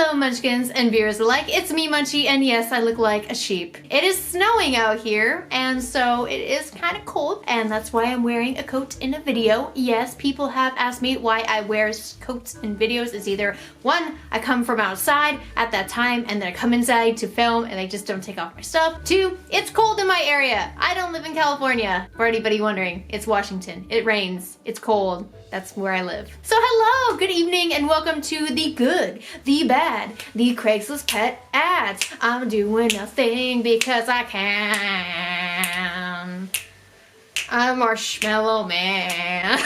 Hello Munchkins and viewers alike, it's me Munchie, and yes, I look like a sheep. It is snowing out here, and so it is kind of cold, and that's why I'm wearing a coat in a video. Yes, people have asked me why I wear coats in videos. It's either one, I come from outside at that time, and then I come inside to film, and I just don't take off my stuff. Two, it's cold in my area. I don't live in California, for anybody wondering. It's Washington. It rains. It's cold. That's where I live. So hello, good evening, and welcome to the good, the bad, the Craigslist pet ads. I'm doing nothing because I can. I'm Marshmallow Man.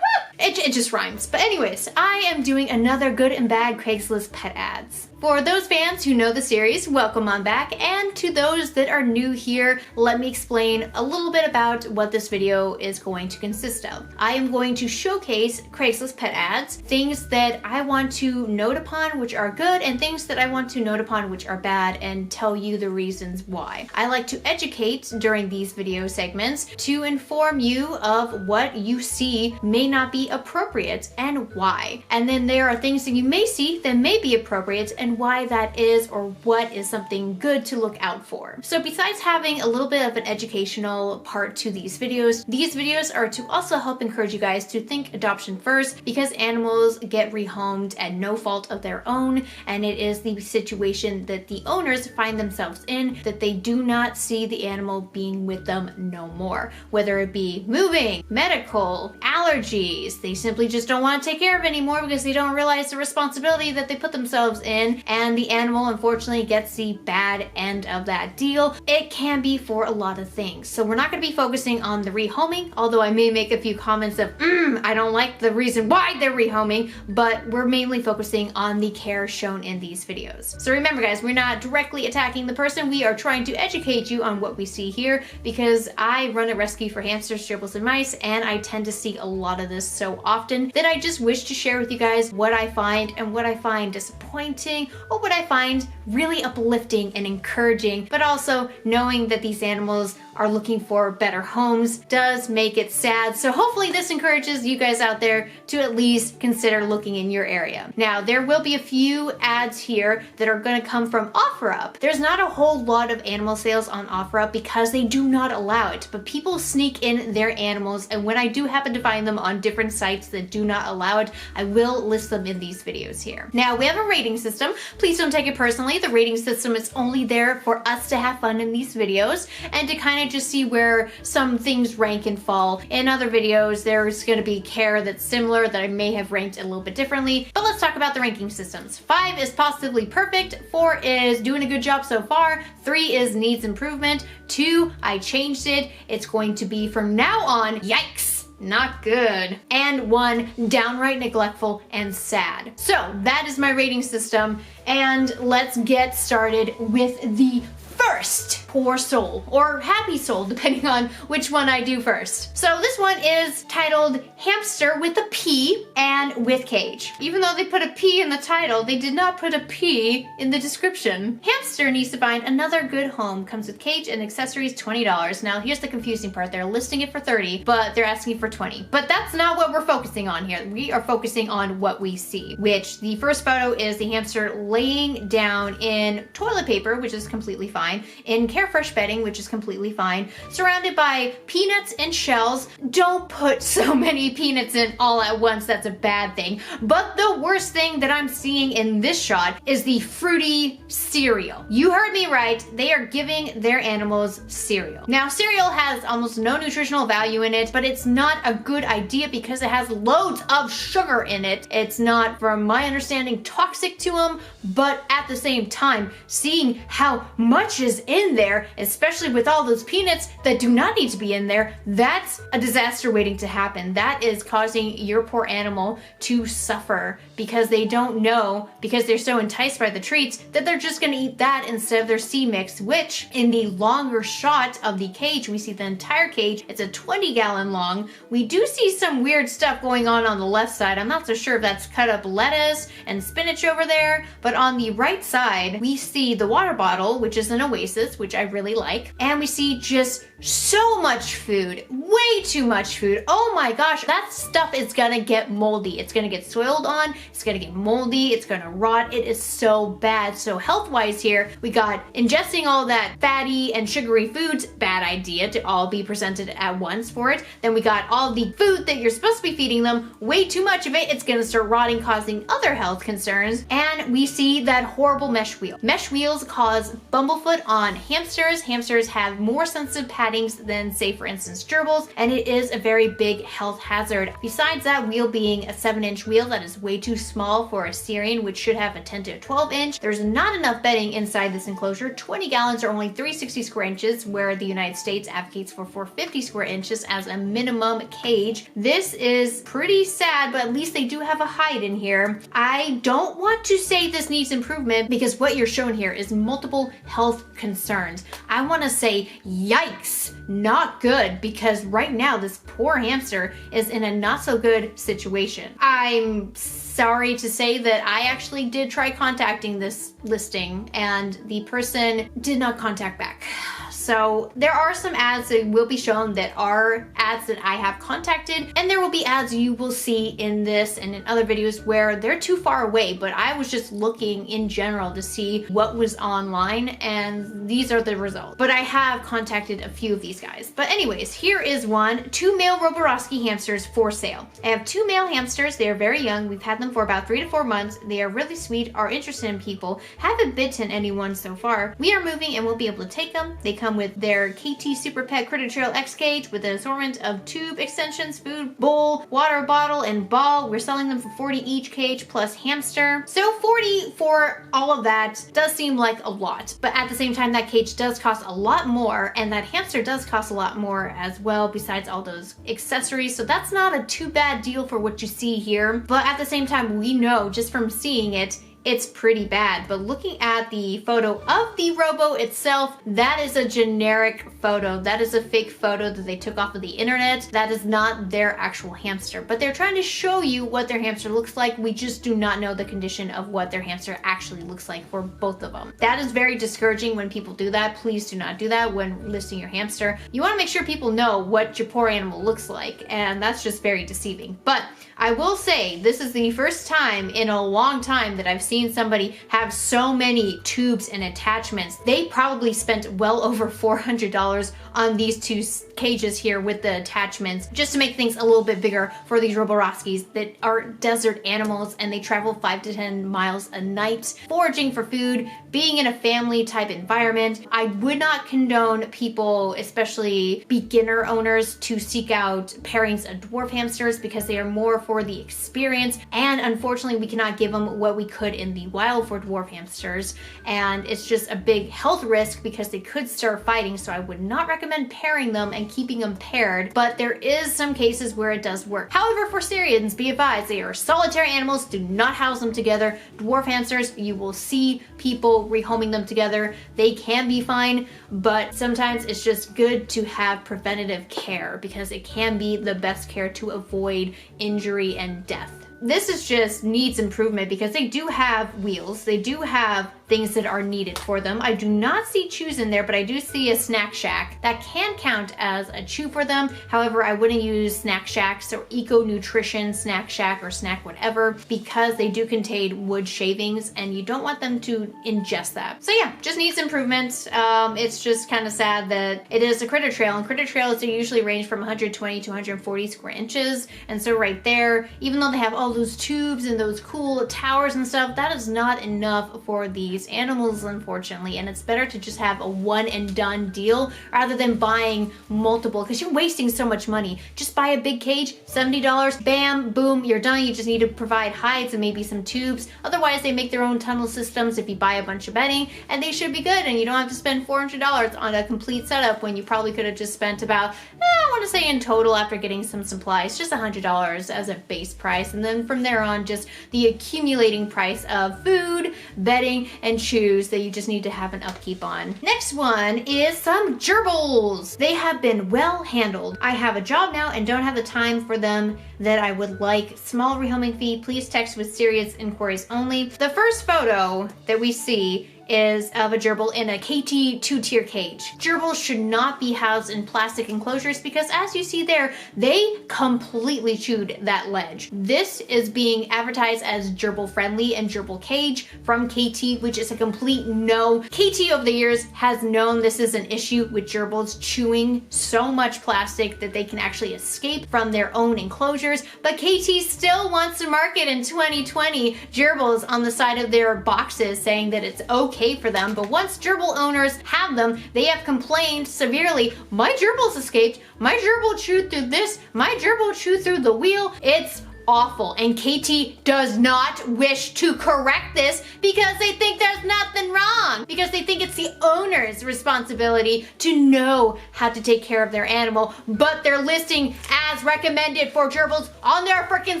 It just rhymes. But anyways, I am doing another good and bad Craigslist pet ads. For those fans who know the series, welcome on back, and to those that are new here, let me explain a little bit about what this video is going to consist of. I am going to showcase Craigslist pet ads, things that I want to note upon which are good, and things that I want to note upon which are bad, and tell you the reasons why. I like to educate during these video segments to inform you of what you see may not be appropriate and why. And then there are things that you may see that may be appropriate and why that is, or what is something good to look out for. So besides having a little bit of an educational part to these videos are to also help encourage you guys to think adoption first, because animals get rehomed at no fault of their own, and it is the situation that the owners find themselves in that they do not see the animal being with them no more. Whether it be moving, medical, allergies, they simply just don't want to take care of it anymore because they don't realize the responsibility that they put themselves in, and the animal unfortunately gets the bad end of that deal. It can be for a lot of things. So we're not going to be focusing on the rehoming, although I may make a few comments of, I don't like the reason why they're rehoming, but we're mainly focusing on the care shown in these videos. So remember guys, we're not directly attacking the person. We are trying to educate you on what we see here, because I run a rescue for hamsters, gerbils, and mice, and I tend to see a lot of this so often that I just wish to share with you guys what I find, and what I find disappointing, or what I find really uplifting and encouraging, but also knowing that these animals are looking for better homes does make it sad. So hopefully this encourages you guys out there to at least consider looking in your area. Now, there will be a few ads here that are going to come from OfferUp. There's not a whole lot of animal sales on OfferUp because they do not allow it, but people sneak in their animals, and when I do happen to find them on different sites that do not allow it, I will list them in these videos here. Now, we have a rating system. Please don't take it personally. The rating system is only there for us to have fun in these videos and to kind of just see where some things rank and fall. In other videos, there's going to be care that's similar that I may have ranked a little bit differently, but let's talk about the ranking systems. 5 is positively perfect, 4 is doing a good job so far, 3 is needs improvement, 2, I changed it, it's going to be from now on, yikes, not good, and 1, downright neglectful and sad. So that is my rating system, and let's get started with the first poor soul, or happy soul, depending on which one I do first. So this one is titled Hamster with a P and with cage. Even though they put a P in the title, they did not put a P in the description. Hamster needs to find another good home, comes with cage and accessories, $20. Now here's the confusing part. They're listing it for $30, but they're asking for $20. But that's not what we're focusing on here. We are focusing on what we see, which the first photo is the hamster laying down in toilet paper, which is completely fine, in Fresh bedding, which is completely fine, surrounded by peanuts and shells. Don't put so many peanuts in all at once, that's a bad thing. But the worst thing that I'm seeing in this shot is the fruity cereal. You heard me right, they are giving their animals cereal. Now, cereal has almost no nutritional value in it, but it's not a good idea because it has loads of sugar in it. It's not, from my understanding, toxic to them, but at the same time, seeing how much is in there, especially with all those peanuts that do not need to be in there, that's a disaster waiting to happen. That is causing your poor animal to suffer because they don't know, because they're so enticed by the treats, that they're just gonna eat that instead of their C-mix, which in the longer shot of the cage, we see the entire cage. It's a 20-gallon long. We do see some weird stuff going on the left side. I'm not so sure if that's cut up lettuce and spinach over there, but on the right side, we see the water bottle, which is an an oasis, which I really like. And we see just so much food, way too much food. Oh my gosh, that stuff is gonna get moldy. It's gonna get soiled on, it's gonna get moldy, it's gonna rot. It is so bad. So health-wise here, we got ingesting all that fatty and sugary foods, bad idea to all be presented at once for it. Then we got all the food that you're supposed to be feeding them, way too much of it, it's gonna start rotting, causing other health concerns. And we see that horrible mesh wheel. Mesh wheels cause bumblefoot on hamsters. Hamsters have more sensitive paddings than, say, for instance, gerbils, and it is a very big health hazard. Besides that wheel being a 7-inch wheel, that is way too small for a Syrian, which should have a 10 to 12-inch. There's not enough bedding inside this enclosure. 20 gallons are only 360 square inches, where the United States advocates for 450 square inches as a minimum cage. This is pretty sad, but at least they do have a hide in here. I don't want to say this needs improvement because what you're shown here is multiple health concerns. I want to say yikes, not good, because right now this poor hamster is in a not so good situation. I'm sorry to say that I actually did try contacting this listing and the person did not contact back. So there are some ads that will be shown that are ads that I have contacted, and there will be ads you will see in this and in other videos where they're too far away, but I was just looking in general to see what was online, and these are the results. But I have contacted a few of these guys. But anyways, here is one. 2 male Roborowski hamsters for sale. I have 2 male hamsters. They are very young. We've had them for about 3 to 4 months. They are really sweet, are interested in people, haven't bitten anyone so far. We are moving and we'll be able to take them. They come with their KT Super Pet Critter Trail X cage with an assortment of tube extensions, food, bowl, water bottle, and ball. We're selling them for 40 each cage plus hamster. So 40 for all of that does seem like a lot, but at the same time that cage does cost a lot more, and that hamster does cost a lot more as well, besides all those accessories. So that's not a too bad deal for what you see here, but at the same time we know just from seeing it, it's pretty bad. But looking at the photo of the Robo itself, that is a generic photo. That is a fake photo that they took off of the internet. That is not their actual hamster, but they're trying to show you what their hamster looks like. We just do not know the condition of what their hamster actually looks like for both of them. That is very discouraging when people do that. Please do not do that when listing your hamster. You want to make sure people know what your poor animal looks like, and that's just very deceiving. But I will say this is the first time in a long time that I've seen somebody have so many tubes and attachments. They probably spent well over $400 on these 2 cages here with the attachments just to make things a little bit bigger for these Roboroskis that are desert animals, and they travel 5 to 10 miles a night foraging for food, being in a family type environment. I would not condone people, especially beginner owners, to seek out pairings of dwarf hamsters because they are more for the experience, and unfortunately we cannot give them what we could in the wild for dwarf hamsters, and it's just a big health risk because they could start fighting. So I would not recommend pairing them and keeping them paired, but there is some cases where it does work. However, for Syrians, be advised, they are solitary animals. Do not house them together. Dwarf hamsters, you will see people rehoming them together. They can be fine, but sometimes it's just good to have preventative care because it can be the best care to avoid injury and death. This is just needs improvement because they do have wheels. They do have things that are needed for them. I do not see chews in there, but I do see a snack shack that can count as a chew for them. However, I wouldn't use snack shacks or eco nutrition snack shack or snack whatever because they do contain wood shavings and you don't want them to ingest that. So yeah, just needs improvement. It's just kind of sad that it is a critter trail, and critter trails they usually range from 120 to 140 square inches. And so right there, even though they have all those tubes and those cool towers and stuff, that is not enough for these animals, unfortunately, and it's better to just have a one and done deal rather than buying multiple, because you're wasting so much money. Just buy a big cage, $70, bam, boom, you're done. You just need to provide hides and maybe some tubes. Otherwise, they make their own tunnel systems if you buy a bunch of bedding, and they should be good, and you don't have to spend $400 on a complete setup when you probably could have just spent about, I want to say in total, after getting some supplies, just $100 as a base price, and then from there on, just the accumulating price of food, bedding, and chews that you just need to have an upkeep on. Next one is some gerbils. They have been well handled. I have a job now and don't have the time for them that I would like. Small rehoming fee, please text with serious inquiries only. The first photo that we see is of a gerbil in a KT 2-tier cage. Gerbils should not be housed in plastic enclosures because as you see there, they completely chewed that ledge. This is being advertised as gerbil friendly and gerbil cage from KT, which is a complete no. KT over the years has known this is an issue with gerbils chewing so much plastic that they can actually escape from their own enclosures, but KT still wants to market in 2020 gerbils on the side of their boxes saying that it's okay for them, but once gerbil owners have them, they have complained severely, my gerbils escaped, my gerbil chewed through this, my gerbil chewed through the wheel. It's awful, and KT does not wish to correct this because they think there's nothing wrong, because they think it's the owner's responsibility to know how to take care of their animal, but they're listing as recommended for gerbils on their freaking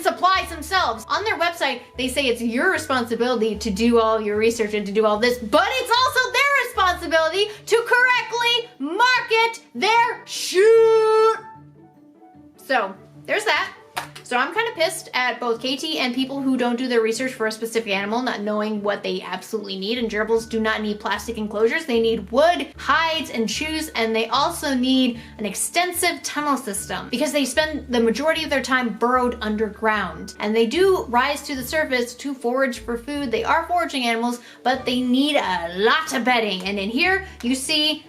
supplies themselves. On their website, they say it's your responsibility to do all your research and to do all this, but it's also their responsibility to correctly market their shit. So there's that. So I'm kind of pissed at both KT and people who don't do their research for a specific animal, not knowing what they absolutely need. And gerbils do not need plastic enclosures. They need wood, hides, and chews, and they also need an extensive tunnel system because they spend the majority of their time burrowed underground. And they do rise to the surface to forage for food. They are foraging animals, but they need a lot of bedding. And in here, you see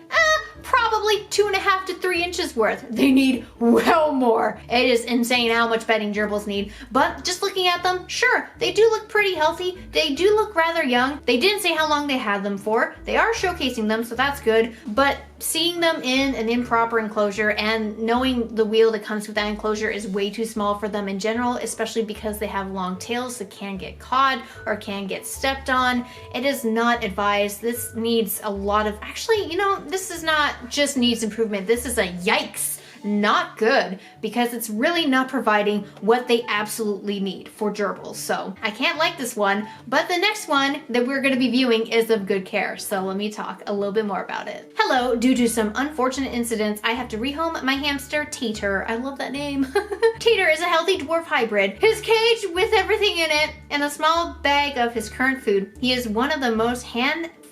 probably 2.5 to 3 inches worth. They need well more. It is insane how much bedding gerbils need, but just looking at them, sure, they do look pretty healthy. They do look rather young. They didn't say how long they had them for. They are showcasing them, so that's good, but seeing them in an improper enclosure and knowing the wheel that comes with that enclosure is way too small for them in general, especially because they have long tails that can get caught or can get stepped on. It is not advised. This needs a lot of, actually, you know, this is not just needs improvement. This is a yikes. Not good, because it's really not providing what they absolutely need for gerbils. So I can't like this one, but the next one that we're going to be viewing is of good care. So let me talk a little bit more about it. Hello, due to some unfortunate incidents, I have to rehome my hamster Tater. I love that name. Tater is a healthy dwarf hybrid. His cage with everything in it and a small bag of his current food. He is one of the most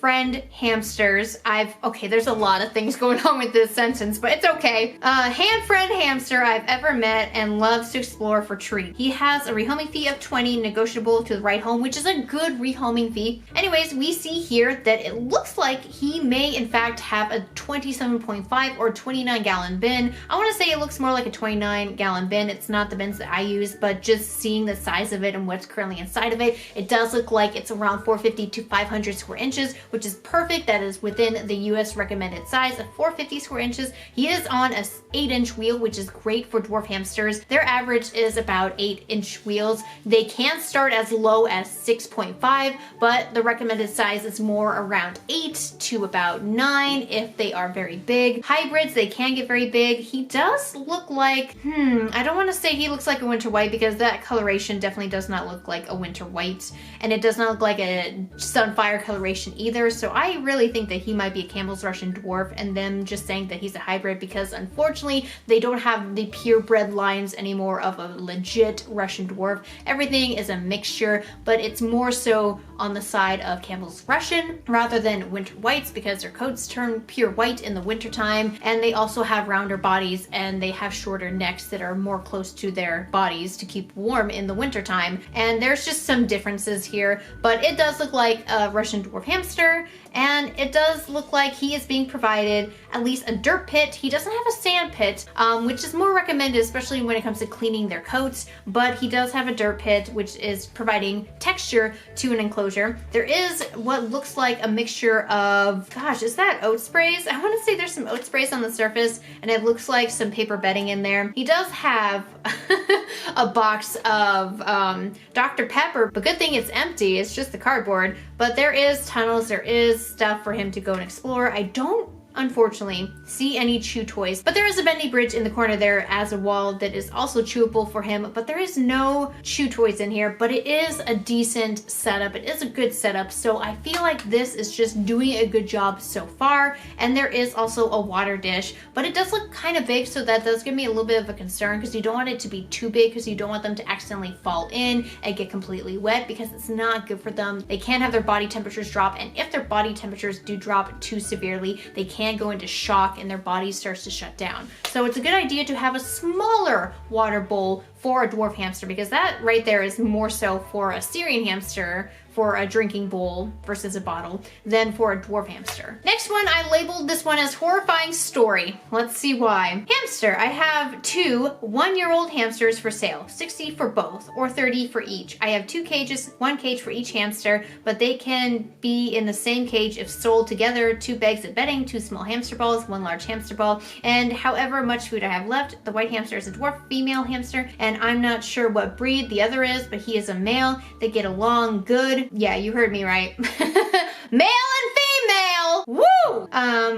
friend hamsters. Okay, there's a lot of things going on with this sentence, but it's okay. Hand friend hamster I've ever met and loves to explore for treats. He has a rehoming fee of 20, negotiable to the right home, which is a good rehoming fee. Anyways, we see here that it looks like he may in fact have a 27.5 or 29 gallon bin. I want to say it looks more like a 29 gallon bin. It's not the bins that I use, but just seeing the size of it and what's currently inside of it, it does look like it's around 450 to 500 square inches, which is perfect. That is within the US recommended size of 450 square inches. He is on a 8-inch wheel, which is great for dwarf hamsters. Their average is about 8-inch wheels. They can start as low as 6.5, but the recommended size is more around 8 to about 9 if they are very big. Hybrids, they can get very big. He does look like, I don't want to say he looks like a winter white because that coloration definitely does not look like a winter white, and it does not look like a sunfire coloration either. So I really think that he might be a Campbell's Russian dwarf, and them just saying that he's a hybrid because unfortunately they don't have the purebred lines anymore of a legit Russian dwarf. Everything is a mixture, but it's more so on the side of Campbell's Russian rather than winter whites because their coats turn pure white in the wintertime, and they also have rounder bodies and they have shorter necks that are more close to their bodies to keep warm in the wintertime. And there's just some differences here, but it does look like a Russian dwarf hamster, and it does look like he is being provided at least a dirt pit. He doesn't have a sand pit, which is more recommended, especially when it comes to cleaning their coats, but he does have a dirt pit, which is providing texture to an enclosure. There is what looks like a mixture of, gosh, is that oat sprays? I want to say there's some oat sprays on the surface, and it looks like some paper bedding in there. He does have a box of Dr. Pepper, but good thing it's empty. It's just the cardboard, but there is tunnels, there is stuff for him to go and explore. I don't unfortunately, see any chew toys. But there is a bendy bridge in the corner there as a wall that is also chewable for him, but there is no chew toys in here, but it is a decent setup. It is a good setup, so I feel like this is just doing a good job so far. And there is also a water dish, but it does look kind of big, so that does give me a little bit of a concern because you don't want it to be too big because you don't want them to accidentally fall in and get completely wet because it's not good for them. They can have their body temperatures drop, and if their body temperatures do drop too severely, they can go into shock and their body starts to shut down. So it's a good idea to have a smaller water bowl for a dwarf hamster, because that right there is more so for a Syrian hamster for a drinking bowl versus a bottle than for a dwarf hamster. Next one, I labeled this one as horrifying story. Let's see why. Hamster, I have two 1-year-old hamsters for sale, 60 for both or 30 for each. I have 2 cages, 1 cage for each hamster, but they can be in the same cage if sold together, 2 bags of bedding, 2 small hamster balls, 1 large hamster ball, and however much food I have left. The white hamster is a dwarf female hamster, and I'm not sure what breed the other is, but he is a male. They get along good. Yeah, you heard me right. Male and female! Woo!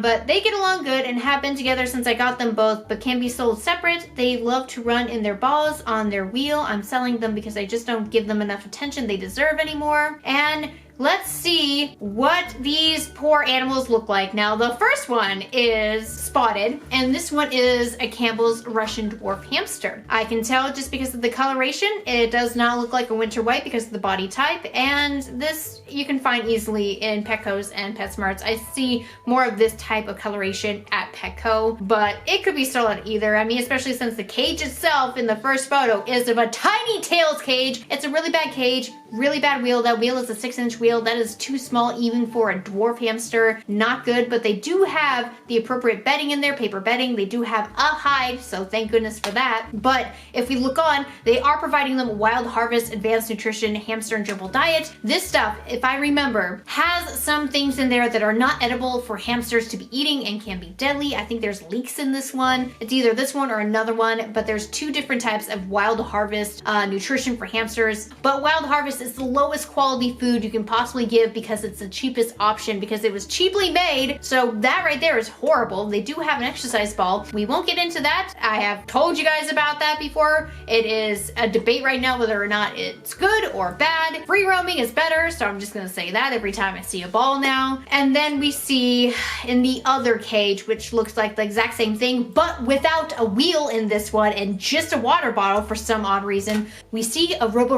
But they get along good and have been together since I got them both, but can be sold separate. They love to run in their balls on their wheel. I'm selling them because I just don't give them enough attention they deserve anymore. And let's see what these poor animals look like. Now, the first one is spotted, and this one is a Campbell's Russian dwarf hamster. I can tell just because of the coloration, it does not look like a winter white because of the body type, and this you can find easily in Petco's and PetSmarts. I see more of this type of coloration at Petco, but it could be sold at either. I mean, especially since the cage itself in the first photo is of a tiny tails cage. It's a really bad cage, really bad wheel. That wheel is a 6-inch wheel. That is too small even for a dwarf hamster. Not good, but they do have the appropriate bedding in there, paper bedding. They do have a hide, so thank goodness for that. But if we look on, they are providing them Wild Harvest Advanced Nutrition Hamster and Gerbil Diet. This stuff, if I remember, has some things in there that are not edible for hamsters to be eating and can be deadly. I think there's leeks in this one. It's either this one or another one, but there's 2 different types of Wild Harvest nutrition for hamsters. But Wild Harvest is the lowest quality food you can possibly give because it's the cheapest option, because it was cheaply made. So that right there is horrible. They do have an exercise ball. We won't get into that. I have told you guys about that before. It is a debate right now whether or not it's good or bad. Free roaming is better, so I'm just gonna say that every time I see a ball now. And then we see in the other cage, which looks like the exact same thing, but without a wheel in this one and just a water bottle for some odd reason, we see a Robo.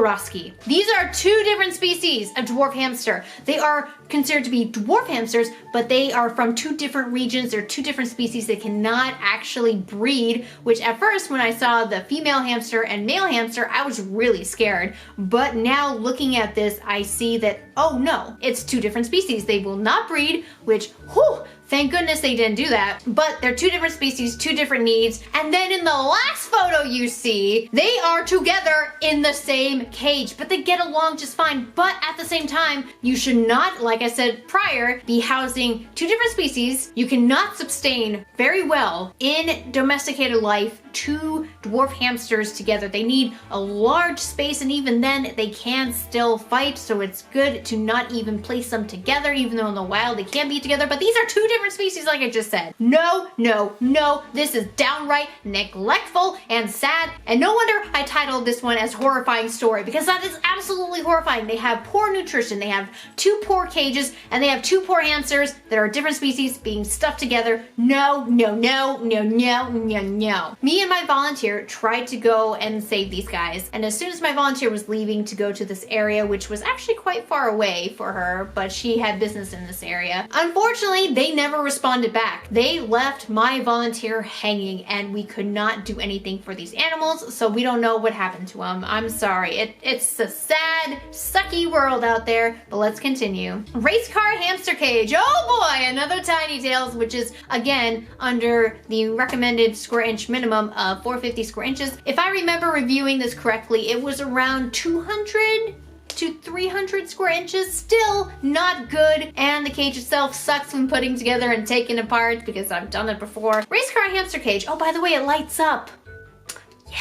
These are 2 different species of dwarf hamster. They are considered to be dwarf hamsters, but they are from 2 different regions. They're 2 different species that cannot actually breed, which at first when I saw the female hamster and male hamster, I was really scared. But now looking at this, I see that, oh no, it's 2 different species. They will not breed, which, whew, thank goodness they didn't do that. But they're 2 different species, 2 different needs. And then in the last photo you see, they are together in the same cage, but they get along just fine. But at the same time, you should not, like I said prior, be housing 2 different species. You cannot sustain very well in domesticated life 2 dwarf hamsters together. They need a large space, and even then they can still fight, so it's good to not even place them together, even though in the wild they can be together. But these are 2 different species, like I just said. No, no, no, this is downright neglectful and sad, and no wonder I titled this one as Horrifying Story, because that is absolutely horrifying. They have poor nutrition, they have 2 poor cages, and they have 2 poor hamsters that are different species being stuffed together. No, no, no, no, no, no, no. Me and my volunteer tried to go and save these guys, and as soon as my volunteer was leaving to go to this area, which was actually quite far away for her, but she had business in this area, unfortunately they never responded back. They left my volunteer hanging, and we could not do anything for these animals, so we don't know what happened to them. I'm sorry. It's a sad, sucky world out there, but let's continue. Racecar hamster cage. Oh boy, another tiny tails, which is again under the recommended square inch minimum of 450 square inches. If I remember reviewing this correctly, it was around 200 to 300 square inches. Still not good, and the cage itself sucks when putting together and taken apart because I've done it before. Racecar hamster cage. Oh, by the way, it lights up. Yeah,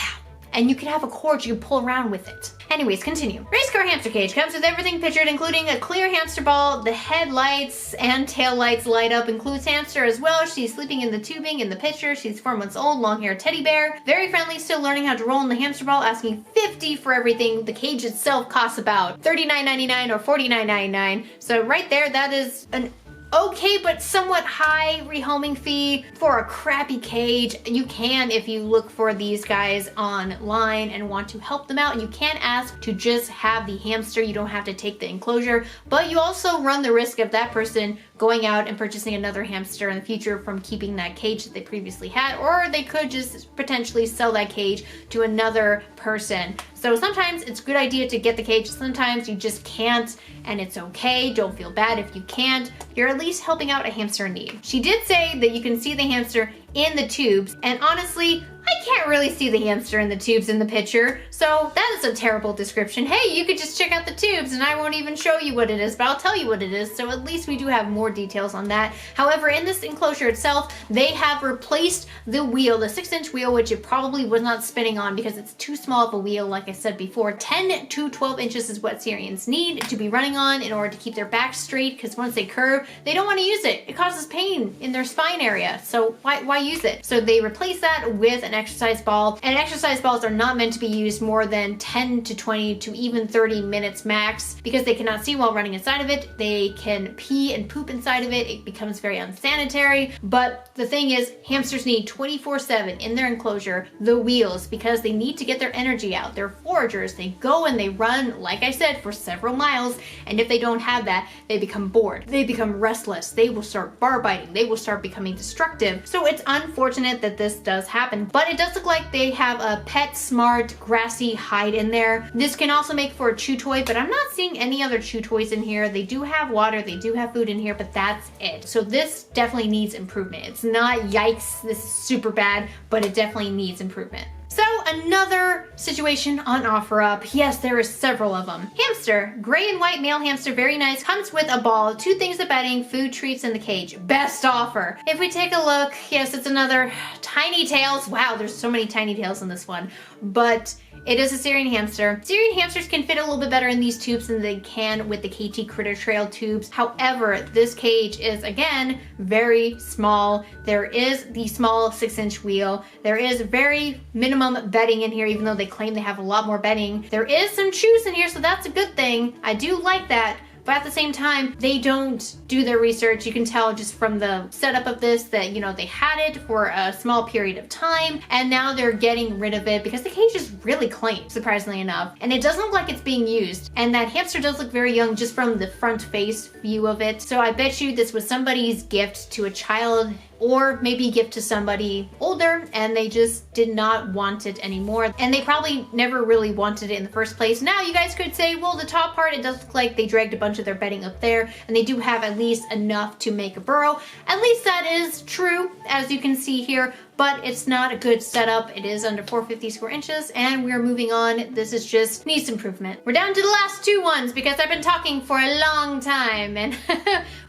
and you can have a cord you can pull around with it. Anyways, continue. Racecar hamster cage comes with everything pictured, including a clear hamster ball. The headlights and tail lights light up. Includes hamster as well. She's sleeping in the tubing in the picture. She's 4 months old, long hair teddy bear. Very friendly, still learning how to roll in the hamster ball, asking $50 for everything. The cage itself costs about $39.99 or $49.99. So right there, that is an okay but somewhat high rehoming fee for a crappy cage. You can, if you look for these guys online and want to help them out, you can ask to just have the hamster. You don't have to take the enclosure, but you also run the risk of that person going out and purchasing another hamster in the future from keeping that cage that they previously had, or they could just potentially sell that cage to another person. So sometimes it's a good idea to get the cage, sometimes you just can't, and it's okay. Don't feel bad if you can't. You're at least helping out a hamster in need. She did say that you can see the hamster in the tubes, and honestly, I can't really see the hamster in the tubes in the picture, so that is a terrible description. Hey, you could just check out the tubes and I won't even show you what it is, but I'll tell you what it is, so at least we do have more details on that. However, in this enclosure itself, they have replaced the wheel, the 6-inch wheel, which it probably was not spinning on because it's too small of a wheel, like I said before. 10 to 12 inches is what Syrians need to be running on in order to keep their back straight, because once they curve, they don't want to use it. It causes pain in their spine area, so why use it? So they replace that with an exercise ball, and exercise balls are not meant to be used more than 10 to 20 to even 30 minutes max, because they cannot see while running inside of it. They can pee and poop inside of it. It becomes very unsanitary. But the thing is, hamsters need 24/7 in their enclosure the wheels, because they need to get their energy out. They're foragers. They go and they run, like I said, for several miles, and if they don't have that, they become bored. They become restless. They will start bar biting. They will start becoming destructive. So it's unfortunate that this does happen, but it does look like they have a pet smart grassy hide in there. This can also make for a chew toy, but I'm not seeing any other chew toys in here. They do have water, they do have food in here, but that's it. So this definitely needs improvement. It's not yikes, this is super bad, but it definitely needs improvement. So another situation on OfferUp. Yes, there are several of them. Hamster, gray and white male hamster, very nice. Comes with a ball, 2 things of bedding, food, treats, in the cage. Best offer. If we take a look, yes, it's another tiny tails. Wow, there's so many tiny tails in this one. But it is a Syrian hamster. Syrian hamsters can fit a little bit better in these tubes than they can with the KT Critter Trail tubes. However, this cage is, again, very small. There is the small 6-inch wheel. There is very minimum bedding in here, even though they claim they have a lot more bedding. There is some chews in here, so that's a good thing. I do like that. But at the same time, they don't do their research. You can tell just from the setup of this that, you know, they had it for a small period of time and now they're getting rid of it because the cage is really clean, surprisingly enough. And it doesn't look like it's being used. And that hamster does look very young just from the front face view of it. So I bet you this was somebody's gift to a child, or maybe gift to somebody older and they just did not want it anymore. And they probably never really wanted it in the first place. Now you guys could say, well, the top part, it does look like they dragged a bunch of their bedding up there and they do have at least enough to make a burrow. At least that is true, as you can see here. But it's not a good setup. It is under 450 square inches and we're moving on. This is just needs improvement. We're down to the last 2 ones because I've been talking for a long time and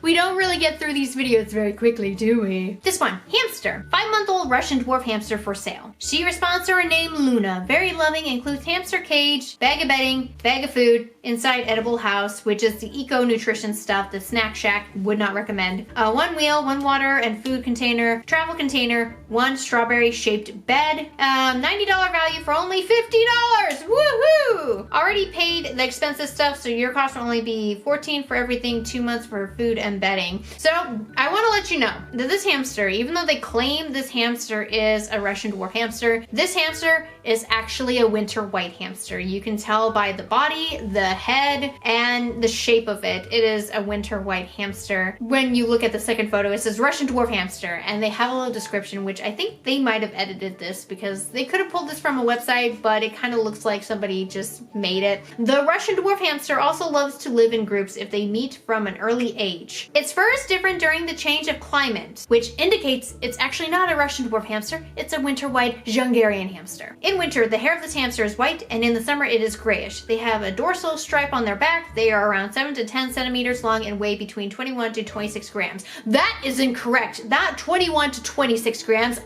we don't really get through these videos very quickly, do we? This one, hamster. 5-month-old Russian dwarf hamster for sale. She responds to her name Luna. Very loving, includes hamster cage, bag of bedding, bag of food, inside edible house, which is the eco nutrition stuff the Snack Shack would not recommend. 1 wheel, 1 water and food container, travel container, 1 strawberry shaped bed, $90 value for only $50. Woohoo! Already paid the expensive stuff, so your cost will only be $14 for everything, 2 months for food and bedding. So I want to let you know that this hamster, even though they claim this hamster is a Russian dwarf hamster, this hamster is actually a winter white hamster. You can tell by the body, the head, and the shape of it. It is a winter white hamster. When you look at the second photo, it says Russian dwarf hamster, and they have a little description, which I think they might have edited this because they could have pulled this from a website, but it kind of looks like somebody just made it. The Russian dwarf hamster also loves to live in groups if they meet from an early age. Its fur is different during the change of climate, which indicates it's actually not a Russian dwarf hamster, it's a winter white Hungarian hamster. In winter, the hair of this hamster is white, and in the summer it is grayish. They have a dorsal stripe on their back. They are around 7 to 10 centimeters long and weigh between 21 to 26 grams. That is incorrect. That 21 to 26 grams,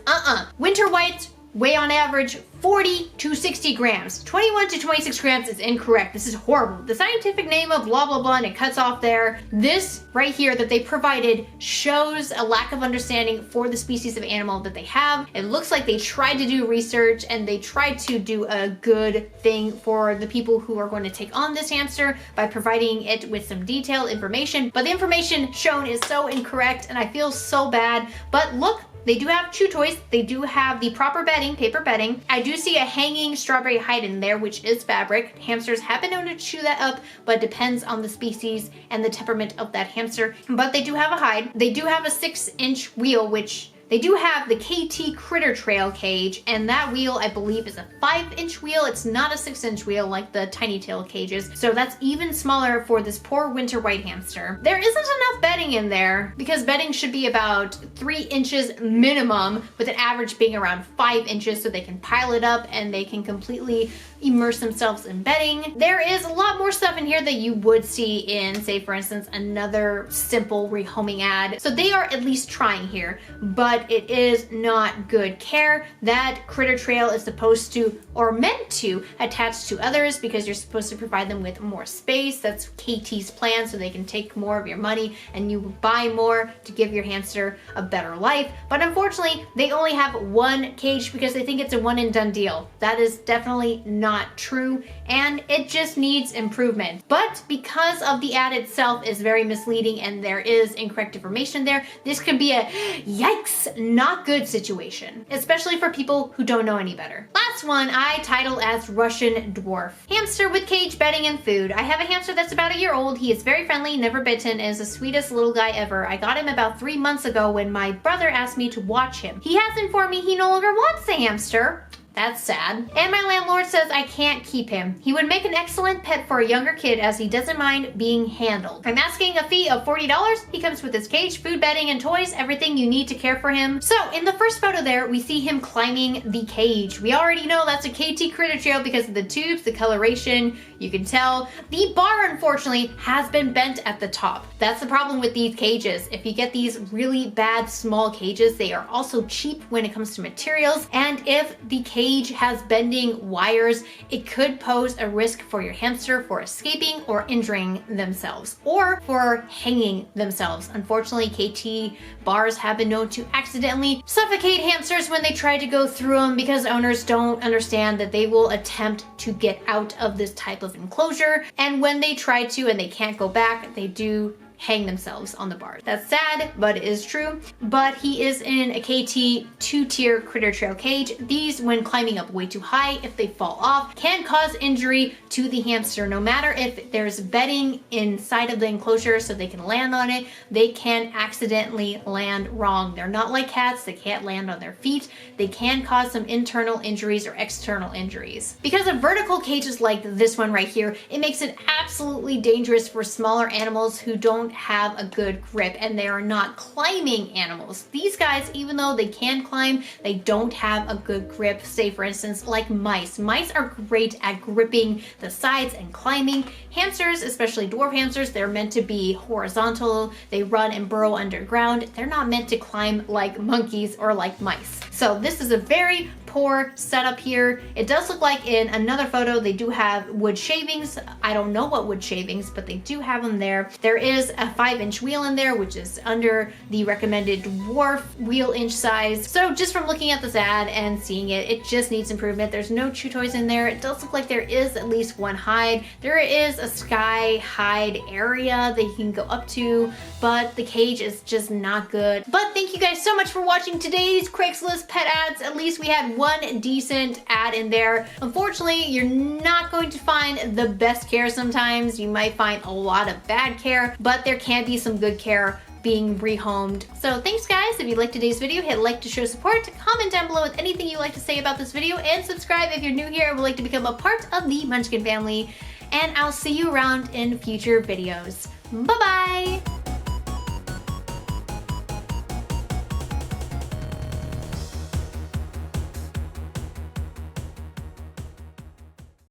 winter whites weigh on average 40 to 60 grams. 21 to 26 grams is incorrect. This is horrible. The scientific name of blah, blah, blah, and it cuts off there. This right here that they provided shows a lack of understanding for the species of animal that they have. It looks like they tried to do research and they tried to do a good thing for the people who are going to take on this hamster by providing it with some detailed information, but the information shown is so incorrect and I feel so bad. But look, they do have chew toys. They do have the proper bedding, paper bedding. I do see a hanging strawberry hide in there, which is fabric. Hamsters have been known to chew that up, but depends on the species and the temperament of that hamster. But they do have a hide. They do have a 6-inch wheel, which they do have the KT Critter Trail cage, and that wheel I believe is a 5-inch wheel. It's not a 6-inch wheel like the tiny tail cages, so that's even smaller for this poor winter white hamster. There isn't enough bedding in there because bedding should be about 3 inches minimum, with an average being around 5 inches, so they can pile it up and they can completely immerse themselves in bedding. There is a lot more stuff in here that you would see in, say for instance, another simple rehoming ad. So they are at least trying here, but it is not good care. That critter trail is supposed to, or meant to, attach to others because you're supposed to provide them with more space. That's KT's plan, so they can take more of your money and you buy more to give your hamster a better life. But unfortunately, they only have one cage because they think it's a one and done deal. That is definitely not true, and it just needs improvement. But because of the ad itself is very misleading and there is incorrect information there, this could be a yikes, not good situation, especially for people who don't know any better. Last one I titled as Russian Dwarf. Hamster with cage, bedding, and food. I have a hamster that's about a year old. He is very friendly, never bitten, and is the sweetest little guy ever. I got him about 3 months ago when my brother asked me to watch him. He has informed me he no longer wants the hamster. That's sad. And my landlord says I can't keep him. He would make an excellent pet for a younger kid as he doesn't mind being handled. I'm asking a fee of $40. He comes with his cage, food, bedding, and toys, everything you need to care for him. So in the first photo there, we see him climbing the cage. We already know that's a KT Critter Trail because of the tubes, the coloration, you can tell. The bar, unfortunately, has been bent at the top. That's the problem with these cages. If you get these really bad small cages, they are also cheap when it comes to materials. And if the cage has bending wires, it could pose a risk for your hamster for escaping or injuring themselves, or for hanging themselves. Unfortunately, KT bars have been known to accidentally suffocate hamsters when they try to go through them because owners don't understand that they will attempt to get out of this type of enclosure, and when they try to and they can't go back, they do hang themselves on the bar. That's sad, but it is true. But he is in a KT 2-tier critter trail cage. These, when climbing up way too high, if they fall off, can cause injury to the hamster. No matter if there's bedding inside of the enclosure so they can land on it, they can accidentally land wrong. They're not like cats, they can't land on their feet. They can cause some internal injuries or external injuries. Because of vertical cages like this one right here, it makes it absolutely dangerous for smaller animals who don't have a good grip, and they are not climbing animals. These guys, even though they can climb, they don't have a good grip. Say for instance, like mice. Mice are great at gripping the sides and climbing. Hamsters, especially dwarf hamsters, they're meant to be horizontal. They run and burrow underground. They're not meant to climb like monkeys or like mice. So this is a very poor setup here. It does look like in another photo they do have wood shavings. I don't know what wood shavings, but they do have them there. There is a 5-inch wheel in there, which is under the recommended dwarf wheel inch size. So just from looking at this ad and seeing it, it just needs improvement. There's no chew toys in there. It does look like there is at least one hide. There is a sky hide area that you can go up to, but the cage is just not good. But thank you guys so much for watching today's Craigslist pet ads. At least we had one decent ad in there. Unfortunately, you're not going to find the best care sometimes. You might find a lot of bad care, but there can be some good care being rehomed. So thanks guys. If you liked today's video, hit like to show support, comment down below with anything you'd like to say about this video, and subscribe if you're new here and would like to become a part of the Munchkin family. And I'll see you around in future videos. Bye-bye!